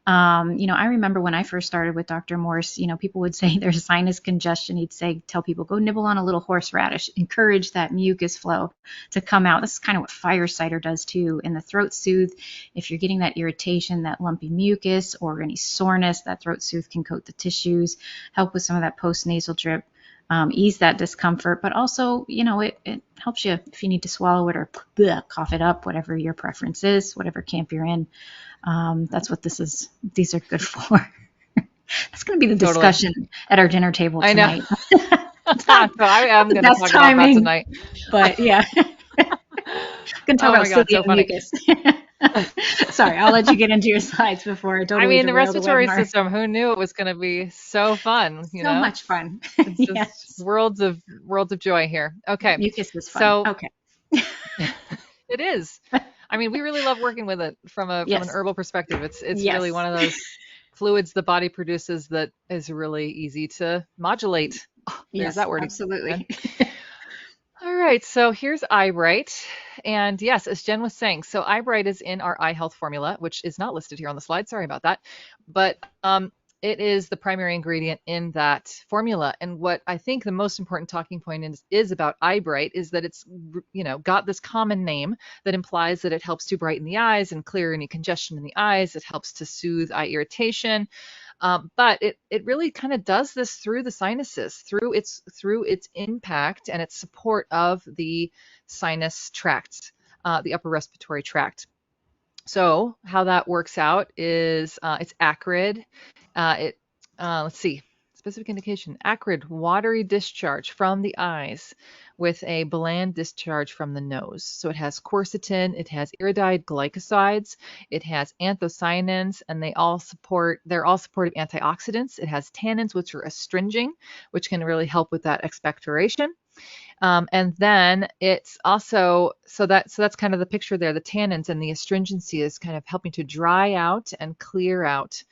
I remember when I first started with Dr. Morse, people would say there's sinus congestion. He'd tell people, go nibble on a little horseradish, encourage that mucus flow to come out. This is kind of what fire cider does too. And the throat soothe, if you're getting that irritation, that lumpy mucus, or any soreness, that throat soothe can coat the tissues, help with some of that post-nasal drip, ease that discomfort, but also, it helps you if you need to swallow it or cough it up, whatever your preference is, whatever camp you're in. That's what these are good for. That's going to be the Totally. discussion at our dinner table I know. tonight. It's So not I am the going to best talk about that timing, tonight. but yeah, going to talk Oh about my God, cilia so and funny. mucus. Sorry, I'll let you get into your slides before I I totally mean, the derail the respiratory webinar. system, who knew it was going to be so fun, you So know? much fun. It's just Yes, worlds of joy here. Okay. mucus is fun. So Okay. it is. I mean, we really love working with it from an Yes. herbal perspective. It's really Yes. one of those fluids the body produces that is really easy to modulate. Oh, there's Yes, that word again. absolutely. All right, so here's eyebright. And yes, as Jen was saying, so eyebright is in our eye health formula, which is not listed here on the slide. Sorry about that. But it is the primary ingredient in that formula. And what I think the most important talking point is about eyebright is that it's, got this common name that implies that it helps to brighten the eyes and clear any congestion in the eyes. It helps to soothe eye irritation. But it really kind of does this through the sinuses, through its impact and its support of the sinus tract, the upper respiratory tract. So how that works out is it's acrid. Let's see, specific indication: acrid, watery discharge from the eyes with a bland discharge from the nose. So it has quercetin, it has iridide glycosides, it has anthocyanins, and they're all supportive antioxidants. It has tannins, which are astringing, which can really help with that expectoration. And then it's also so that's kind of the picture there. The tannins and the astringency is kind of helping to dry out and clear out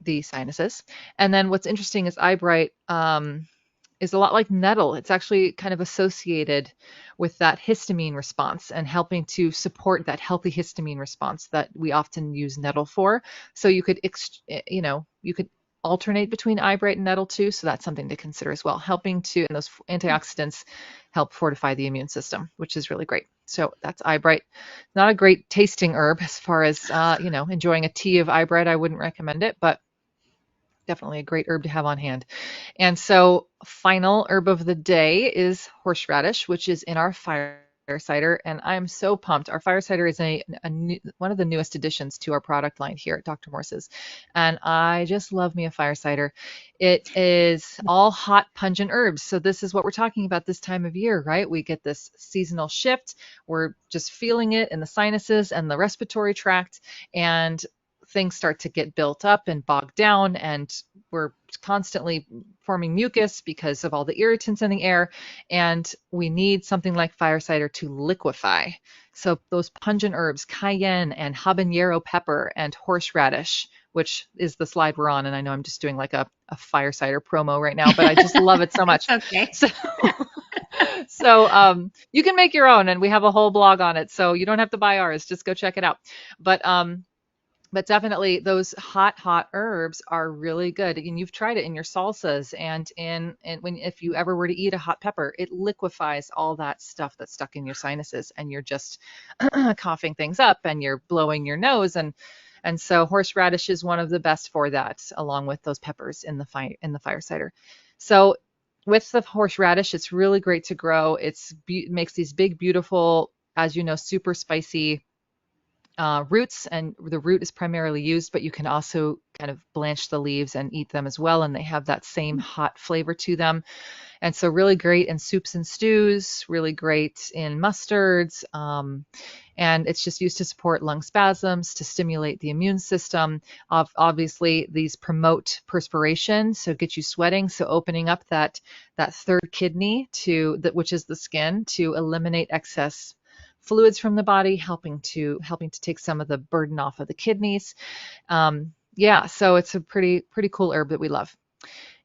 the sinuses. And then what's interesting is eyebright is a lot like nettle. It's actually kind of associated with that histamine response and helping to support that healthy histamine response that we often use nettle for. So you could alternate between eyebright and nettle too. So that's something to consider as well, helping to, and those antioxidants help fortify the immune system, which is really great. So that's eyebright. Not a great tasting herb as far as, enjoying a tea of eyebright. I wouldn't recommend it, but definitely a great herb to have on hand. And so, final herb of the day is horseradish, which is in our fire cider. And I'm so pumped. Our fire cider is one of the newest additions to our product line here at Dr. Morse's. And I just love me a fire cider. It is all hot, pungent herbs. So, this is what we're talking about this time of year, right? We get this seasonal shift. We're just feeling it in the sinuses and the respiratory tract. And things start to get built up and bogged down, and we're constantly forming mucus because of all the irritants in the air, and we need something like fire cider to liquefy. So those pungent herbs, cayenne and habanero pepper and horseradish, which is the slide we're on, and I know I'm just doing like a fire cider promo right now, but I just love it so much. Okay. So you can make your own, and we have a whole blog on it, so you don't have to buy ours. Just go check it out. But definitely those hot herbs are really good. And you've tried it in your salsas and if you ever were to eat a hot pepper, it liquefies all that stuff that's stuck in your sinuses and you're just coughing things up and you're blowing your nose. And And so horseradish is one of the best for that, along with those peppers in the fire cider. So with the horseradish, it's really great to grow. It makes these big, beautiful, as you know, super spicy roots, and the root is primarily used, but you can also kind of blanch the leaves and eat them as well, and they have that same hot flavor to them. And so really great in soups and stews, really great in mustards. And it's just used to support lung spasms, to stimulate the immune system. Obviously, these promote perspiration, so get you sweating. So opening up that third kidney which is the skin, to eliminate excess fluids from the body, helping to take some of the burden off of the kidneys. Yeah, so it's a pretty cool herb that we love.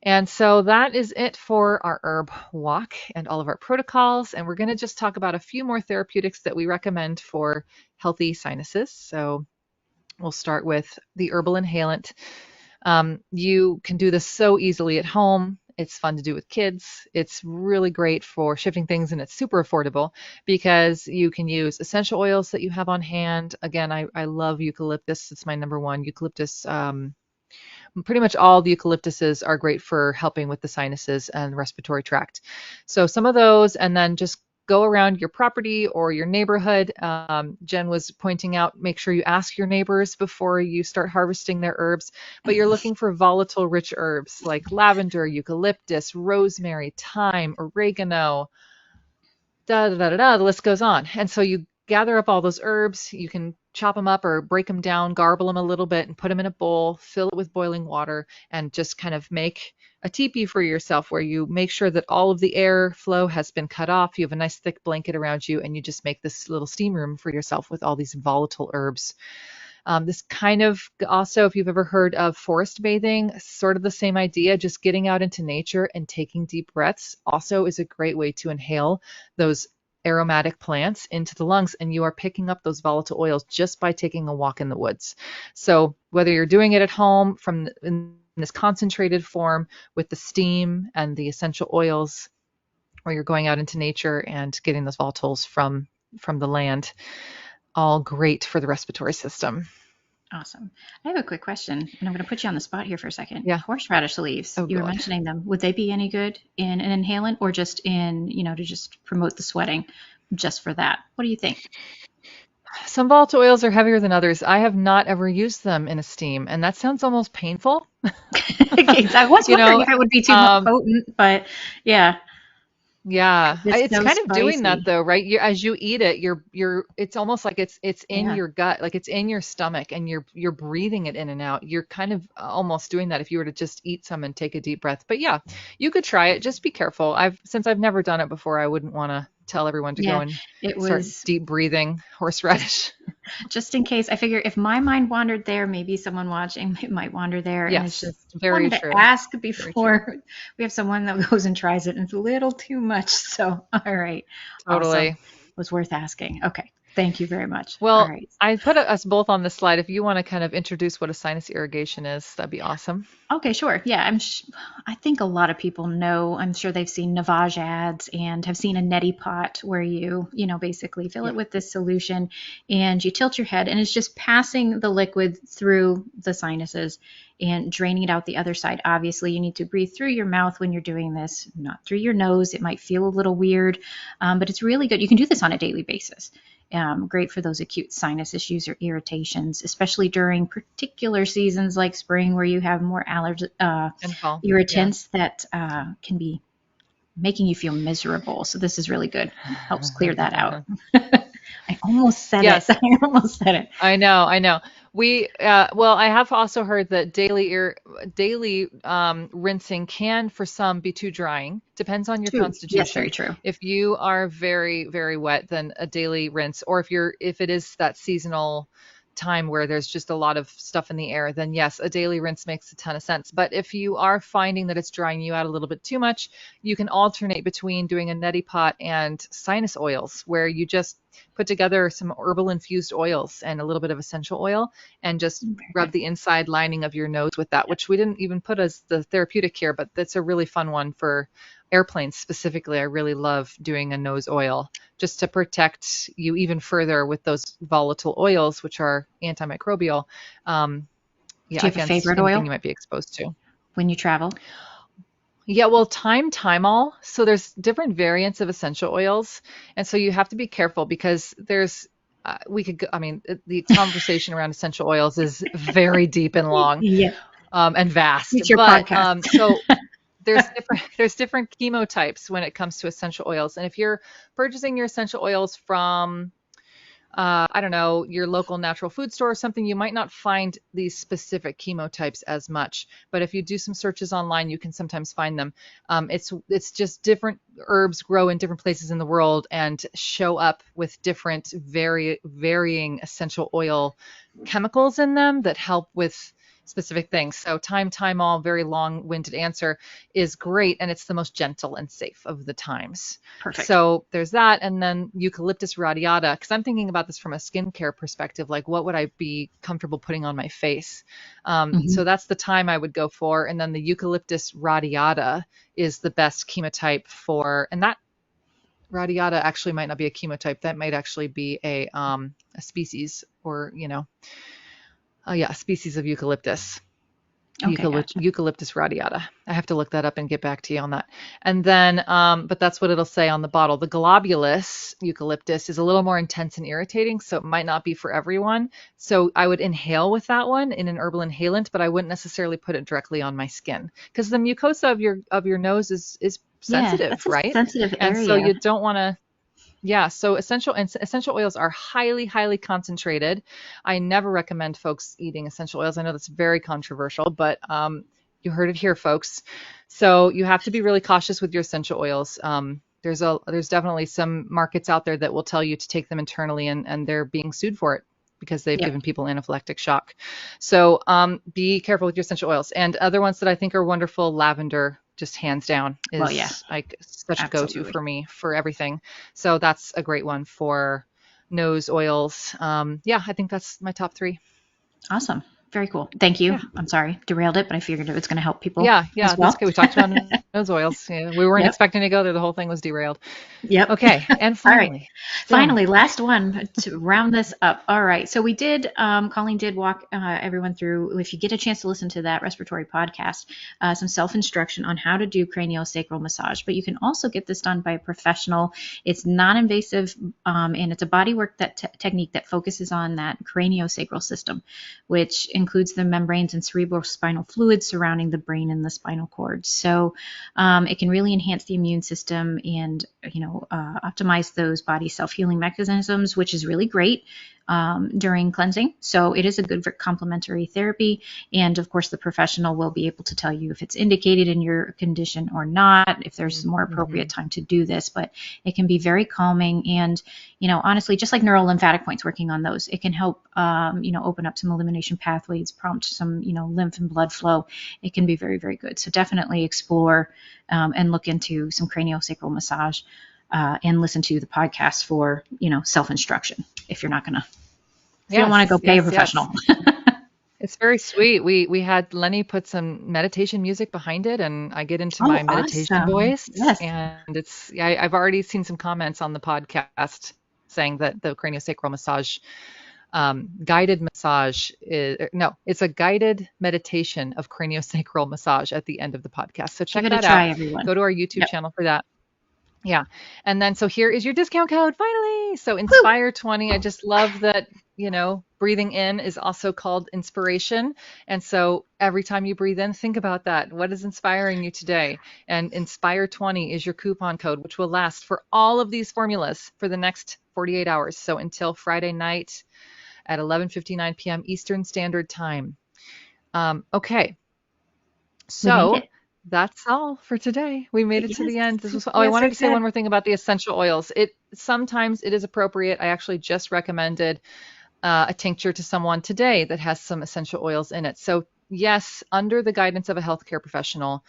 And so that is it for our herb walk and all of our protocols. And we're going to just talk about a few more therapeutics that we recommend for healthy sinuses. So we'll start with the herbal inhalant. You can do this so easily at home. It's fun to do with kids. It's really great for shifting things, and it's super affordable because you can use essential oils that you have on hand. Again, I love eucalyptus. It's my number one. Eucalyptus, pretty much all the eucalyptuses are great for helping with the sinuses and respiratory tract. So some of those, and then just go around your property or your neighborhood. Jenn was pointing out, make sure you ask your neighbors before you start harvesting their herbs, but you're looking for volatile rich herbs like lavender, eucalyptus, rosemary, thyme, oregano, the list goes on. And so you gather up all those herbs. You can chop them up or break them down, garble them a little bit, and put them in a bowl, fill it with boiling water, and just kind of make a teepee for yourself where you make sure that all of the air flow has been cut off. You have a nice thick blanket around you, and you just make this little steam room for yourself with all these volatile herbs. This kind of also, if you've ever heard of forest bathing, sort of the same idea, just getting out into nature and taking deep breaths also is a great way to inhale those aromatic plants into the lungs, and you are picking up those volatile oils just by taking a walk in the woods. So whether you're doing it at home in this concentrated form with the steam and the essential oils, or you're going out into nature and getting those volatiles from the land, all great for the respiratory system. Awesome. I have a quick question, and I'm going to put you on the spot here for a second. Yeah. Horseradish leaves, Oh, you were God. mentioning them. Would they be any good in an inhalant, or just in, to just promote the sweating just for that? What do you think? Some volatile oils are heavier than others. I have not ever used them in a steam, and that sounds almost painful. I was wondering if it would be too potent, but yeah. Yeah, it's so kind of doing that spicy. though, right? As you eat it, it's almost like it's in your gut, like it's in your stomach, and you're breathing it in and out. You're kind of almost doing that if you were to just eat some and take a deep breath. But yeah, you could try it. Just be careful. Since I've never done it before, I wouldn't want to tell everyone to go Yeah, and it start was deep breathing horseradish. just in case. I figure if my mind wandered there, maybe someone watching might wander there. And it's Yes, just very wanted to true. ask Very true. before we have someone that goes and tries it, and it's a little too much. So, all right. Awesome. Totally. Was worth asking. Okay. Thank you very much. All Well, right. I put us both on the slide. If you want to kind of introduce what a sinus irrigation is, that'd be awesome. Okay, sure. Yeah, I think a lot of people know. I'm sure they've seen Navage ads and have seen a neti pot where basically fill Yeah. it with this solution and you tilt your head and it's just passing the liquid through the sinuses and draining it out the other side. Obviously, you need to breathe through your mouth when you're doing this, not through your nose. It might feel a little weird, but it's really good. You can do this on a daily basis. Great for those acute sinus issues or irritations, especially during particular seasons like spring where you have more And fall. Yeah. irritants that can be making you feel miserable. So this is really good. Helps clear that out. I almost said Yes. it. I almost said it. I know. Well, I have also heard that daily rinsing can, for some, be too drying. Depends on your True. Yes, very constitution. true. If you are very, very wet, then a daily rinse, or if it is that seasonal time where there's just a lot of stuff in the air, then yes, a daily rinse makes a ton of sense. But if you are finding that it's drying you out a little bit too much, you can alternate between doing a neti pot and sinus oils, where you just put together some herbal infused oils and a little bit of essential oil and just Very rub good. the inside lining of your nose with that, which we didn't even put as the therapeutic here, but that's a really fun one for airplanes specifically, I really love doing a nose oil just to protect you even further with those volatile oils, which are antimicrobial, Do you have a against favorite anything oil you might be exposed to. when you travel? Yeah, well, all. So there's different variants of essential oils, and so you have to be careful because there's we could go, I mean, the conversation around essential oils is very deep and long, Yeah, and vast. it's your But podcast. so there's different chemotypes when it comes to essential oils, and if you're purchasing your essential oils from I don't know, your local natural food store or something, you might not find these specific chemotypes as much. But if you do some searches online, you can sometimes find them. It's just different herbs grow in different places in the world and show up with different varying essential oil chemicals in them that help with specific things. So all, very long-winded answer, is great, and it's the most gentle and safe of the times. Perfect. So there's that, and then eucalyptus radiata, because I'm thinking about this from a skincare perspective, like what would I be comfortable putting on my face? So that's the thyme I would go for, and then the eucalyptus radiata is the best chemotype for, and that radiata actually might not be a chemotype, that might actually be a species, or a species of eucalyptus. Okay, gotcha. Eucalyptus radiata. I have to look that up and get back to you on that. And then, but that's what it'll say on the bottle. The globulus eucalyptus is a little more intense and irritating, so it might not be for everyone. So I would inhale with that one in an herbal inhalant, but I wouldn't necessarily put it directly on my skin because the mucosa of your nose is Yeah, sensitive, that's a right? sensitive And so area. you don't want to. Yeah, so essential oils are highly, highly concentrated. I never recommend folks eating essential oils. I know that's very controversial, but you heard it here, folks. So you have to be really cautious with your essential oils. There's definitely some markets out there that will tell you to take them internally, and they're being sued for it because they've Yep. given people anaphylactic shock. So be careful with your essential oils. And other ones that I think are wonderful, lavender, just hands down, Well, yeah, is like such a go-to absolutely. for me for everything. So that's a great one for nose oils. Yeah, I think that's my top three. Awesome. Very cool. Thank you. Yeah. I'm sorry, derailed it, but I figured it was going to help people Yeah, as that's well. okay. We talked about nose oils. Yeah, we weren't Yep. expecting to go there. The whole thing was derailed. Yep. Okay, and All right. finally, Jen. Finally, last one to round this up. All right. So we did, Colleen did walk everyone through, if you get a chance to listen to that respiratory podcast, some self instruction on how to do craniosacral massage. But you can also get this done by a professional. It's non invasive, and it's a bodywork technique that focuses on that craniosacral system, which includes the membranes and cerebrospinal fluids surrounding the brain and the spinal cord. So it can really enhance the immune system and, optimize those body self-healing mechanisms, which is really great during cleansing. So it is a good complementary therapy. And of course, the professional will be able to tell you if it's indicated in your condition or not, if there's a more appropriate time to do this. But it can be very calming. And, honestly, just like neural lymphatic points, working on those, it can help, open up some elimination pathways, prompt some, lymph and blood flow. It can be very, very good. So definitely explore and look into some craniosacral massage. And listen to the podcast for, self-instruction if you're not going to, if you don't want to go pay a professional. It's very sweet. We had Lenny put some meditation music behind it, and I get into Oh, my meditation awesome. voice. Yes. And I've already seen some comments on the podcast saying that the craniosacral massage, guided massage it's a guided meditation of craniosacral massage at the end of the podcast. So Give check it a that out. try, everyone. Go to our YouTube Yep. channel for that. Yeah. And then, so here is your discount code finally. So Woo! Inspire 20. I just love that, breathing in is also called inspiration. And so every time you breathe in, think about that. What is inspiring you today? And Inspire 20 is your coupon code, which will last for all of these formulas for the next 48 hours. So until Friday night at 11:59 p.m. Eastern Standard Time. Okay. We made So it. that's all for today. We made it to the end. Yes. I Yes, wanted we to say one did. more thing about the essential oils. Sometimes it is appropriate. I actually just recommended a tincture to someone today that has some essential oils in it. So yes, under the guidance of a healthcare professional,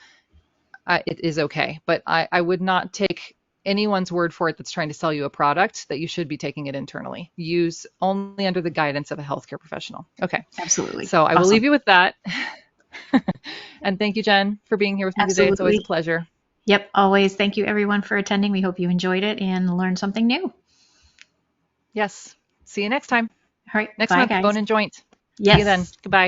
it is okay. But I would not take anyone's word for it that's trying to sell you a product that you should be taking it internally. Use only under the guidance of a healthcare professional. Okay. Absolutely. So I will Awesome. leave you with that. And thank you, Jen, for being here with me today. It's always a Absolutely. pleasure. Yep, always. Thank you everyone for attending. We hope you enjoyed it and learned something new. All Yes. See you next time. right, Next bye month, bone guys. and joint. See you then. Yes. Goodbye.